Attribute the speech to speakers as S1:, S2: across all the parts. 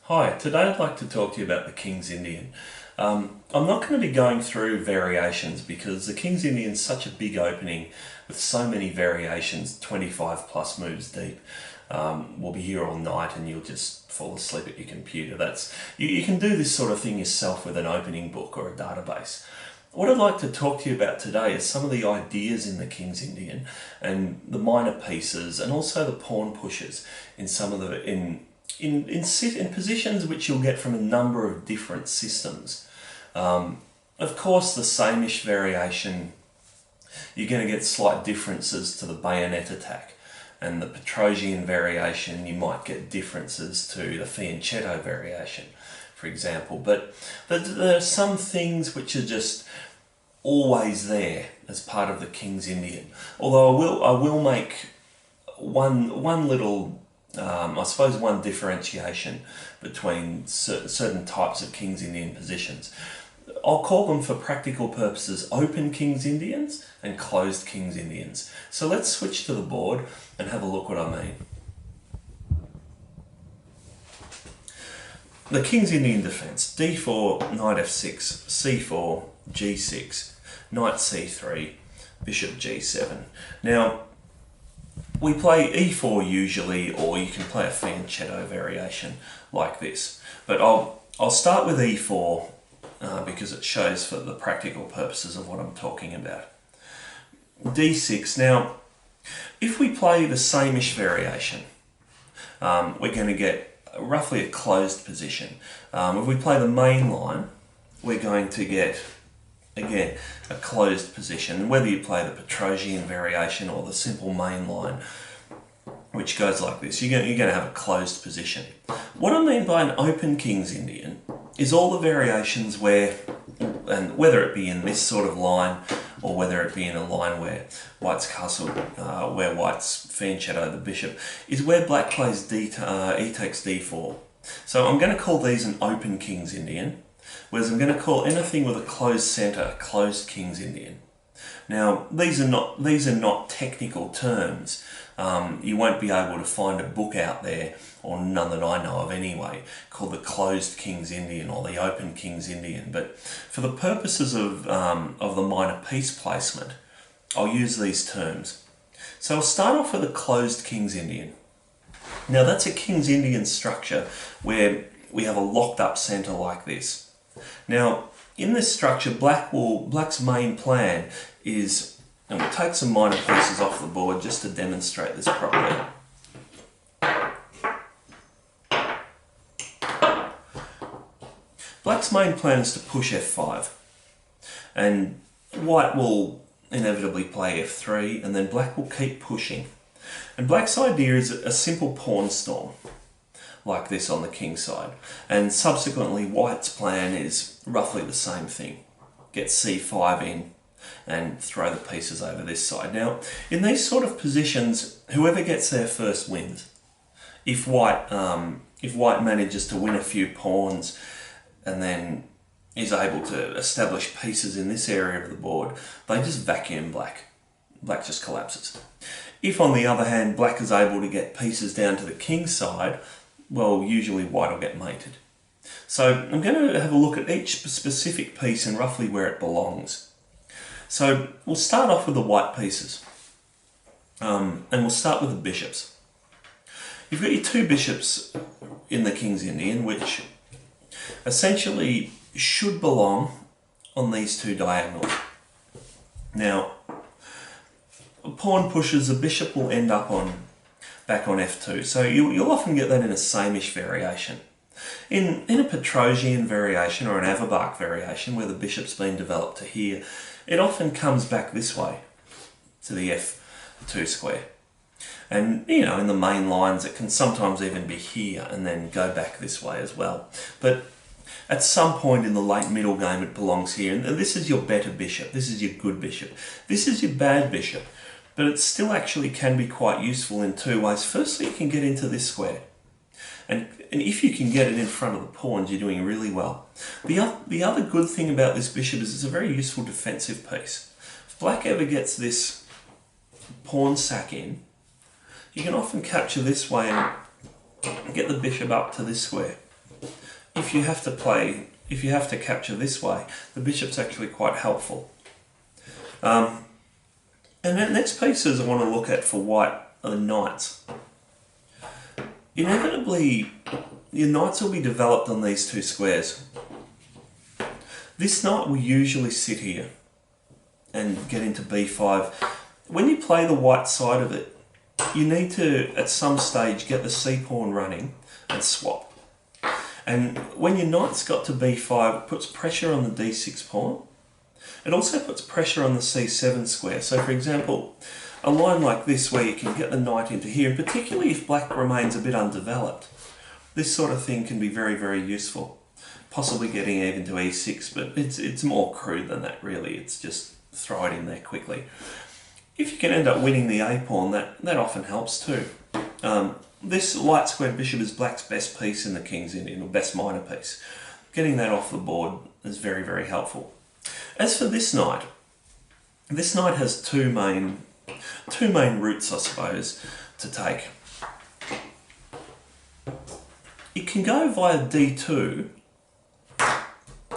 S1: Hi, today I'd like to talk to you about the King's Indian. I'm not going to be going through variations because the King's Indian is such a big opening with so many variations, 25 plus moves deep. We'll be here all night and you'll just fall asleep at your computer. You can do this sort of thing yourself with an opening book or a database. What I'd like to talk to you about today is some of the ideas in the King's Indian and the minor pieces and also the pawn pushes in some of the in positions which you'll get from a number of different systems. Of course, the sameish variation, you're going to get slight differences to the bayonet attack, and the Petrosian variation, you might get differences to the fianchetto variation, for example. But there are some things which are just always there as part of the King's Indian. Although I will make one little I suppose one differentiation between certain types of King's Indian positions. I'll call them for practical purposes open King's Indians and closed King's Indians. So let's switch to the board and have a look what I mean. The King's Indian defence: d4, knight f6, c4, g6, knight c3, bishop g7. Now, we play e4 usually, or you can play a fianchetto variation like this. But I'll start with e4 because it shows for the practical purposes of what I'm talking about. d6. Now, if we play the sameish variation, we're going to get roughly a closed position. If we play the main line, we're going to get, again, a closed position. And whether you play the Petrosian variation or the simple main line, which goes like this, you're going to have a closed position. What I mean by an open King's Indian is all the variations where, and whether it be in this sort of line or whether it be in a line where white's castled, where white's fianchetto the bishop, is where black plays e takes d4. So I'm going to call these an open King's Indian, whereas I'm going to call anything with a closed centre a closed King's Indian. Now, these are not technical terms. You won't be able to find a book out there, or none that I know of anyway, called the closed King's Indian or the open King's Indian. But for the purposes of the minor piece placement, I'll use these terms. So I'll start off with a closed King's Indian. Now, that's a King's Indian structure where we have a locked up centre like this. Now, in this structure, Black's main plan is, and we'll take some minor pieces off the board just to demonstrate this properly. Black's main plan is to push f5, and white will inevitably play f3, and then black will keep pushing. And black's idea is a simple pawn storm, like this on the king side. And subsequently, white's plan is roughly the same thing. Get c5 in and throw the pieces over this side. Now, in these sort of positions, whoever gets there first wins. If white manages to win a few pawns and then is able to establish pieces in this area of the board, they just vacuum black. Black just collapses. If, on the other hand, black is able to get pieces down to the king side, well, usually white will get mated. So I'm going to have a look at each specific piece and roughly where it belongs. So we'll start off with the white pieces, and we'll start with the bishops. You've got your two bishops in the King's Indian, which essentially should belong on these two diagonals. Now, pawn pushes, the bishop will end up back on f2. So you'll often get that in a sameish variation. In a Petrosian variation or an Averbach variation, where the bishop's been developed to here, it often comes back this way to the f2 square. And, you know, in the main lines, it can sometimes even be here and then go back this way as well. But at some point in the late middle game, it belongs here. And this is your better bishop. This is your good bishop. This is your bad bishop. But it still actually can be quite useful in two ways. Firstly, you can get into this square. And if you can get it in front of the pawns, you're doing really well. The other good thing about this bishop is it's a very useful defensive piece. If black ever gets this pawn sack in, you can often capture this way and get the bishop up to this square. if you have to capture this way, the bishop's actually quite helpful. And the next pieces I want to look at for white are the knights. Inevitably, your knights will be developed on these two squares. This knight will usually sit here and get into b5. When you play the white side of it, you need to, at some stage, get the c-pawn running and swap. And when your knight's got to b5, it puts pressure on the d6 pawn. It also puts pressure on the c7 square. So for example, a line like this where you can get the knight into here, and particularly if black remains a bit undeveloped, this sort of thing can be very, very useful. Possibly getting even to e6, but it's more crude than that really. It's just throw it in there quickly. If you can end up winning the a-pawn, that often helps too. This light squared bishop is black's best piece in the King's Indian, or best minor piece. Getting that off the board is very, very helpful. As for this knight has two main routes, I suppose, to take. It can go via d2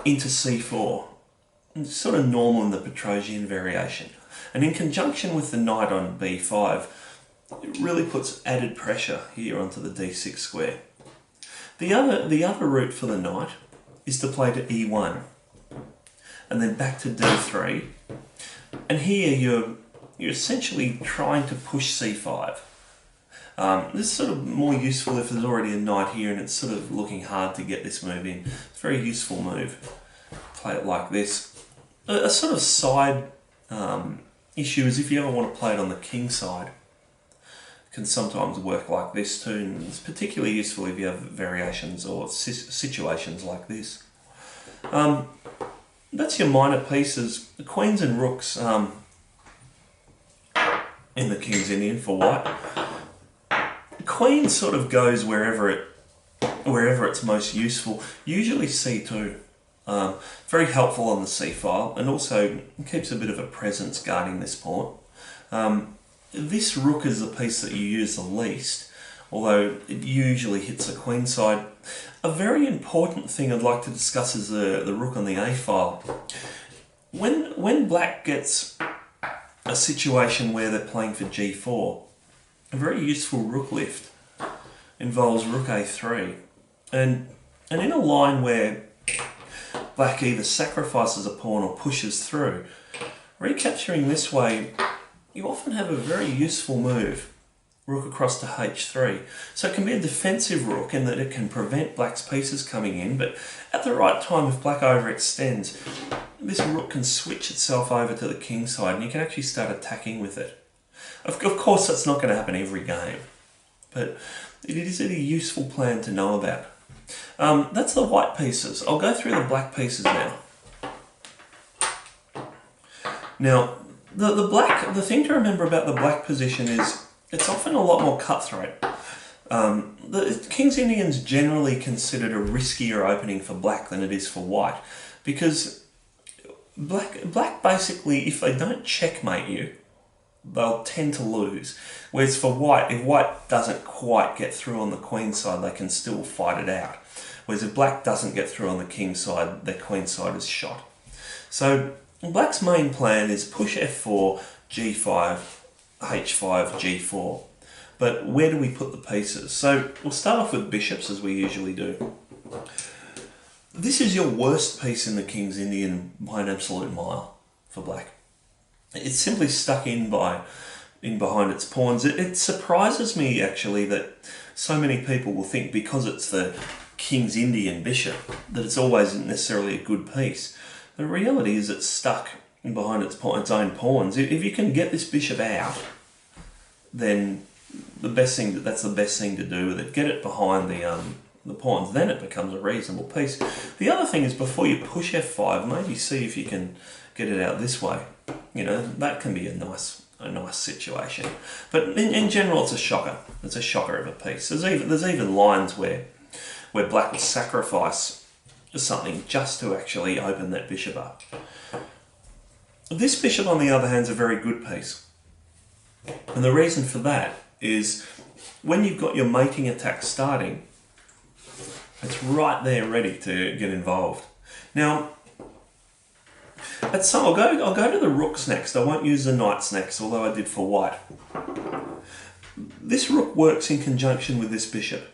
S1: into c4. It's sort of normal in the Petrosian variation. And in conjunction with the knight on b5, it really puts added pressure here onto the d6 square. The other route for the knight is to play to e1 and then back to d3. And here you're essentially trying to push c5. This is sort of more useful if there's already a knight here and it's sort of looking hard to get this move in. It's a very useful move. Play it like this. A sort of side issue is if you ever want to play it on the king side, it can sometimes work like this too, and it's particularly useful if you have variations or situations like this. That's your minor pieces. The queens and rooks in the King's Indian for white. Queen sort of goes wherever it's most useful. Usually c2. Very helpful on the c file, and also keeps a bit of a presence guarding this pawn. This rook is the piece that you use the least, although it usually hits the queen side. A very important thing I'd like to discuss is the rook on the a file. When black gets a situation where they're playing for g4, a very useful rook lift involves rook a3, and in a line where black either sacrifices a pawn or pushes through, recapturing this way, you often have a very useful move, rook across to h3. So it can be a defensive rook in that it can prevent black's pieces coming in, but at the right time, if black overextends, this rook can switch itself over to the king side and you can actually start attacking with it. Of course, that's not going to happen every game, but it is a useful plan to know about. That's the white pieces. I'll go through the black pieces now. Now, the thing to remember about the black position is it's often a lot more cutthroat. The King's Indian's generally considered a riskier opening for black than it is for white, because black basically, if they don't checkmate you, they'll tend to lose. Whereas for white, if white doesn't quite get through on the queen side, they can still fight it out. Whereas if black doesn't get through on the king side, their queen side is shot. So black's main plan is push f4, g5, h5, g4. But where do we put the pieces? So we'll start off with bishops, as we usually do. This is your worst piece in the King's Indian by an absolute mile for black. It's simply stuck in behind its pawns. It surprises me actually that so many people will think because it's the King's Indian bishop that it's always necessarily a good piece. The reality is it's stuck in behind its own pawns. If you can get this bishop out, then that's the best thing to do with it. Get it behind the pawns, then it becomes a reasonable piece. The other thing is before you push f5, maybe see if you can get it out this way. You know, that can be a nice situation. But in general, it's a shocker. It's a shocker of a piece. There's even lines where black will sacrifice something just to actually open that bishop up. This bishop, on the other hand, is a very good piece. And the reason for that is when you've got your mating attack starting, It's right there ready to get involved. Now, I'll go to the rooks next. I won't use the knights next, although I did for white. This rook works in conjunction with this bishop.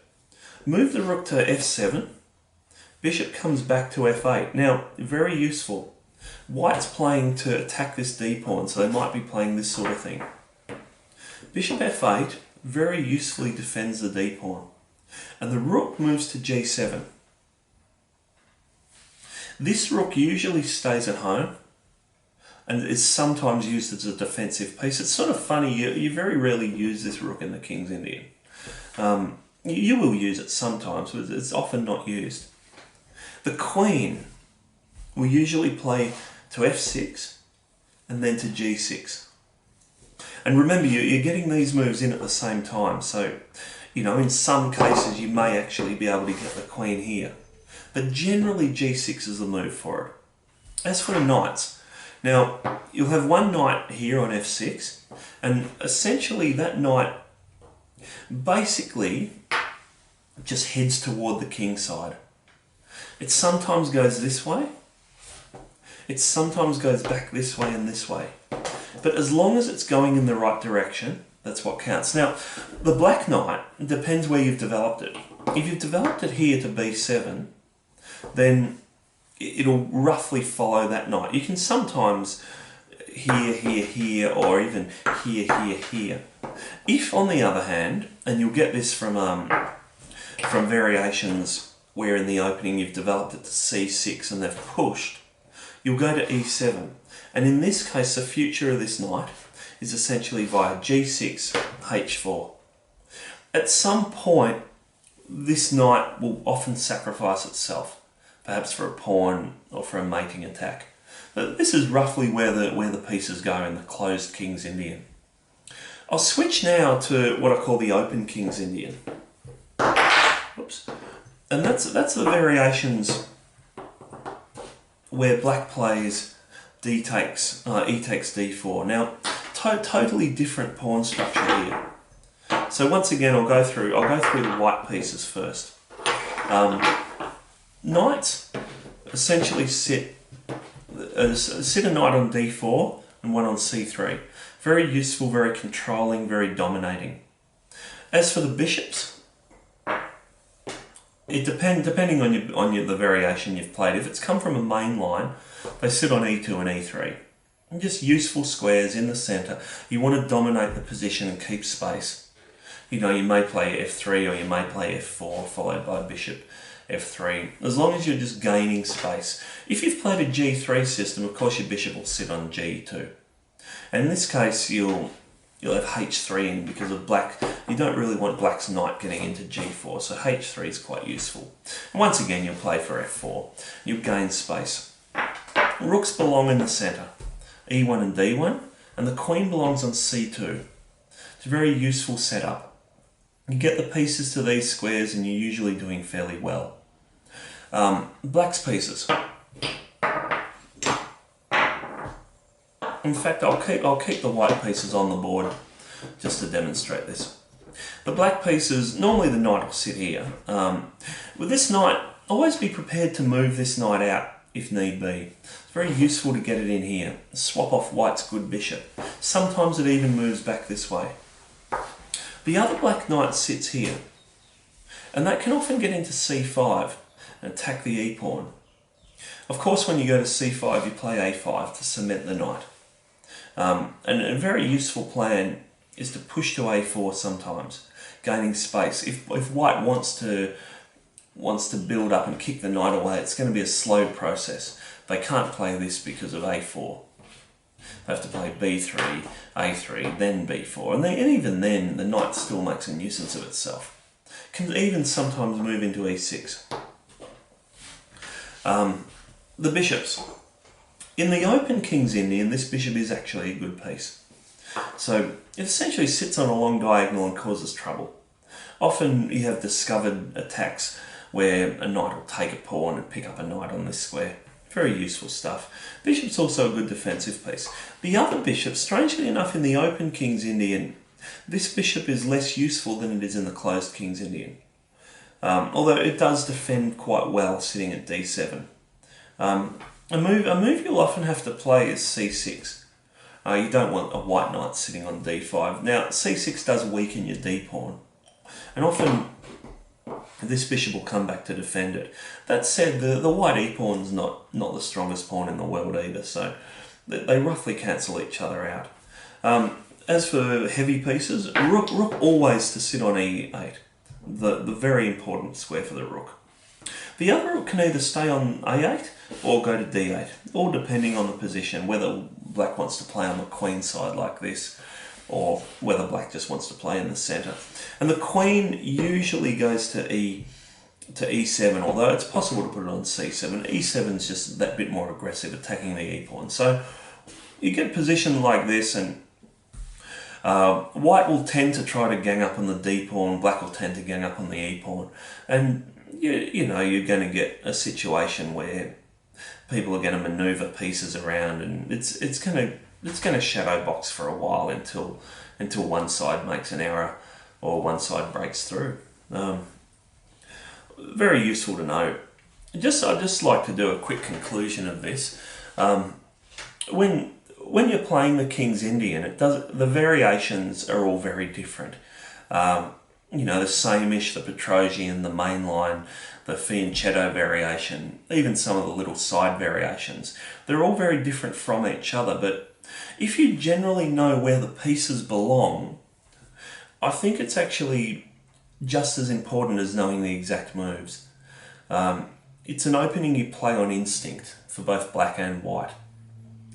S1: Move the rook to f7. Bishop comes back to f8. Now, very useful. White's playing to attack this d-pawn, so they might be playing this sort of thing. Bishop f8 very usefully defends the d-pawn. And the rook moves to g7. This rook usually stays at home and is sometimes used as a defensive piece. It's sort of funny, you very rarely use this rook in the King's Indian. You will use it sometimes, but it's often not used. The queen will usually play to f6 and then to g6. And remember, you're getting these moves in at the same time, so in some cases you may actually be able to get the queen here. But generally g6 is the move for it. As for the knights, now you'll have one knight here on f6, and essentially that knight basically just heads toward the king side. It sometimes goes this way, it sometimes goes back this way and this way. But as long as it's going in the right direction, that's what counts. Now, the black knight depends where you've developed it. If you've developed it here to b7, then it'll roughly follow that knight. You can sometimes here, or even here. If, on the other hand, and you'll get this from variations where in the opening you've developed it to c6 and they've pushed, you'll go to e7. And in this case, the future of this knight is essentially via g6, h4. At some point, this knight will often sacrifice itself, perhaps for a pawn or for a mating attack. But this is roughly where the pieces go in the closed King's Indian. I'll switch now to what I call the open King's Indian. Oops. And that's the variations where black plays e takes d4. Now, totally different pawn structure here. So once again, I'll go through the white pieces first. Knights essentially sit a knight on d4 and one on c3. Very useful, very controlling, very dominating. As for the bishops, it depending on the variation you've played. If it's come from a main line, they sit on e2 and e3. And just useful squares in the centre. You want to dominate the position and keep space. You may play f3 or you may play f4 followed by bishop f3, as long as you're just gaining space. If you've played a g3 system, of course your bishop will sit on g2. And in this case, you'll have h3 in because of black. You don't really want black's knight getting into g4, so h3 is quite useful. And once again, you'll play for f4. You'll gain space. Rooks belong in the centre, e1 and d1, and the queen belongs on c2. It's a very useful setup. You get the pieces to these squares and you're usually doing fairly well. Black's pieces. In fact, I'll keep the white pieces on the board just to demonstrate this. The black pieces, normally the knight will sit here. With this knight, always be prepared to move this knight out if need be. It's very useful to get it in here. Swap off white's good bishop. Sometimes it even moves back this way. The other black knight sits here, and that can often get into c5 and attack the e-pawn. Of course, when you go to c5, you play a5 to cement the knight. And a very useful plan is to push to a4 sometimes, gaining space. If white wants to build up and kick the knight away, it's going to be a slow process. They can't play this because of a4. They have to play b3, a3, then b4, and even then the knight still makes a nuisance of itself. Can even sometimes move into e6. The bishops. In the open King's Indian, this bishop is actually a good piece. So it essentially sits on a long diagonal and causes trouble. Often you have discovered attacks where a knight will take a pawn and pick up a knight on this square. Very useful stuff. Bishop's also a good defensive piece. The other bishop, strangely enough, in the open King's Indian, this bishop is less useful than it is in the closed King's Indian. although it does defend quite well sitting at d7. A move you'll often have to play is c6. You don't want a white knight sitting on d5. Now, c6 does weaken your d-pawn, and often this bishop will come back to defend it. That said, the white e-pawn's not the strongest pawn in the world either, so they roughly cancel each other out. As for heavy pieces, rook always to sit on e8, the very important square for the rook. The other rook can either stay on a8 or go to d8, all depending on the position, whether black wants to play on the queen side like this, or whether black just wants to play in the centre. And the queen usually goes to e7, although it's possible to put it on c7. e7 is just that bit more aggressive, attacking the e-pawn. So you get positioned like this, and white will tend to try to gang up on the d-pawn, black will tend to gang up on the e-pawn, and you know you're going to get a situation where people are going to manoeuvre pieces around, and it's going to shadow box for a while until one side makes an error or one side breaks through. Very useful to know. I'd just like to do a quick conclusion of this. When you're playing the King's Indian, the variations are all very different. You know, the Samish, the Petrosian, the mainline, the fianchetto variation, even some of the little side variations. They're all very different from each other, but if you generally know where the pieces belong, I think it's actually just as important as knowing the exact moves. It's an opening you play on instinct for both black and white.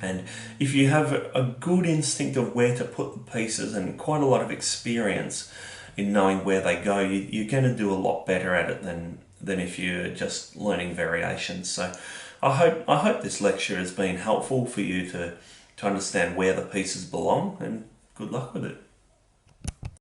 S1: And if you have a good instinct of where to put the pieces and quite a lot of experience in knowing where they go, you're going to do a lot better at it than if you're just learning variations. So I hope this lecture has been helpful for you to understand where the pieces belong, and good luck with it.